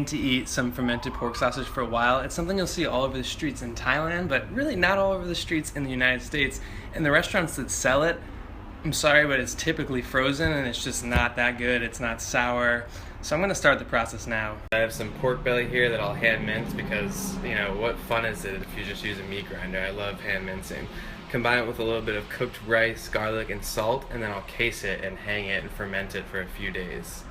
wanting to eat some fermented pork sausage for a while. It's something you'll see all over the streets in Thailand, but really not all over the streets in the United States. And the restaurants that sell it, I'm sorry, but it's typically frozen and it's just not that good. It's not sour. So I'm gonna start the process now. I have some pork belly here that I'll hand mince because, you know, what fun is it if you just use a meat grinder? I love hand mincing. Combine it with a little bit of cooked rice, garlic, and salt, and then I'll case it and hang it and ferment it for a few days.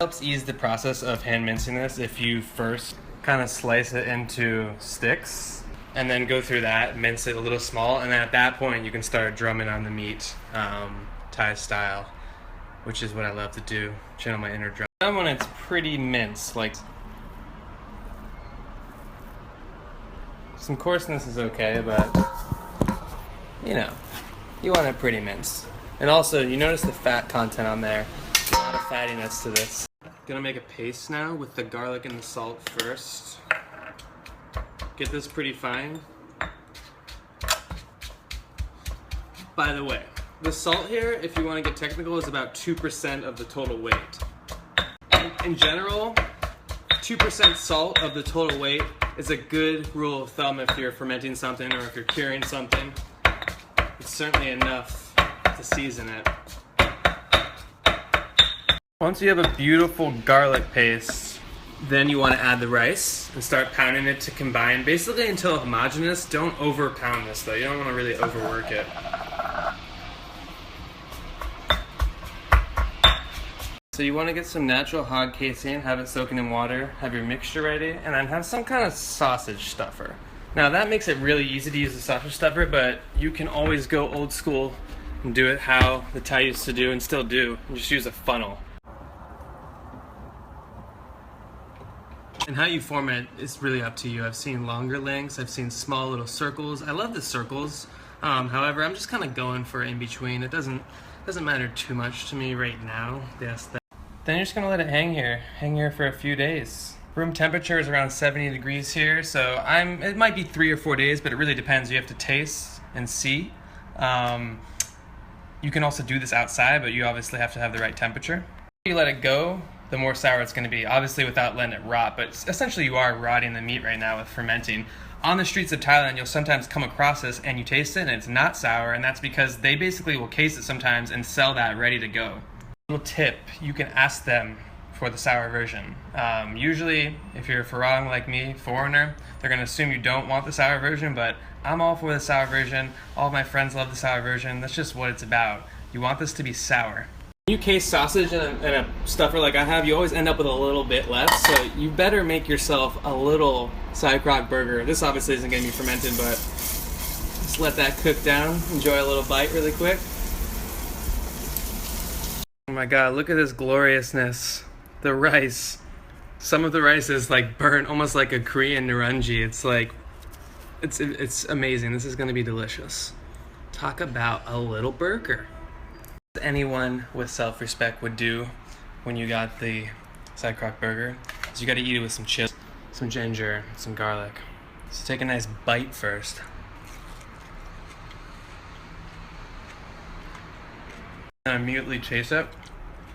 Helps ease the process of hand mincing this if you first kind of slice it into sticks and then go through that, mince it a little small, and then at that point you can start drumming on the meat, Thai style, which is what I love to do, channel my inner drum. And when it's pretty minced, like some coarseness is okay, but you know, you want it pretty minced. And also, you notice the fat content on there. A lot of fattiness to this. Gonna make a paste now with the garlic and the salt first. Get this pretty fine. By the way, the salt here, if you want to get technical, is about 2% of the total weight. In general, 2% salt of the total weight is a good rule of thumb if you're fermenting something or if you're curing something. It's certainly enough to season it. Once you have a beautiful garlic paste, then you want to add the rice and start pounding it to combine, basically until homogeneous. Don't over pound this though, you don't want to really overwork it. So you want to get some natural hog casing, have it soaking in water, have your mixture ready, and then have some kind of sausage stuffer. Now that makes it really easy to use the sausage stuffer, but you can always go old school and do it how the Thai used to do and still do, and just use a funnel. And how you form it is really up to you. I've seen longer lengths, I've seen small little circles. I love the circles. However, I'm just kind of going for in between. It doesn't matter too much to me right now. Then you're just gonna let it hang here for a few days. Room temperature is around 70 degrees here, so it might be 3 or 4 days, but it really depends. You have to taste and see. You can also do this outside, but you obviously have to have the right temperature. You let it go, the more sour it's going to be, obviously without letting it rot, but essentially you are rotting the meat right now with fermenting. On the streets of Thailand, you'll sometimes come across this and you taste it and it's not sour, and that's because they basically will case it sometimes and sell that ready to go. Little tip, you can ask them for the sour version. Usually, if you're a Farang like me, foreigner, they're going to assume you don't want the sour version, but I'm all for the sour version. All of my friends love the sour version. That's just what it's about. You want this to be sour. When you case sausage in a stuffer like I have, you always end up with a little bit left, so you better make yourself a little Sai Krok burger. This obviously isn't going to be fermented, but just let that cook down. Enjoy a little bite really quick. Oh my god, look at this gloriousness. The rice. Some of the rice is like burnt, almost like a Korean naranji. It's like, it's amazing. This is going to be delicious. Talk about a little burger. Anyone with self-respect would do when you got the Sai Krok burger is you got to eat it with some chili, some ginger, some garlic. So take a nice bite first. And immediately chase it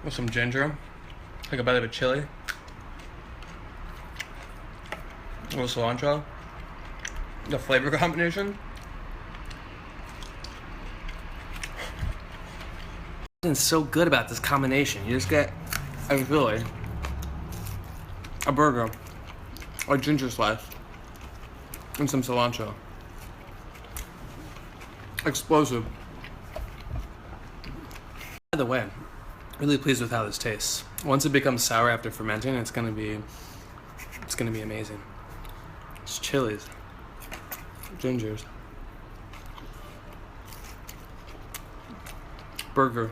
with some ginger, take a bite of a chili, a little cilantro. The flavor combination. It's so good about this combination. You just get a chili, a burger, a ginger slice, and some cilantro. Explosive. By the way, really pleased with how this tastes. Once it becomes sour after fermenting, it's gonna be amazing. It's chilies, gingers, burger.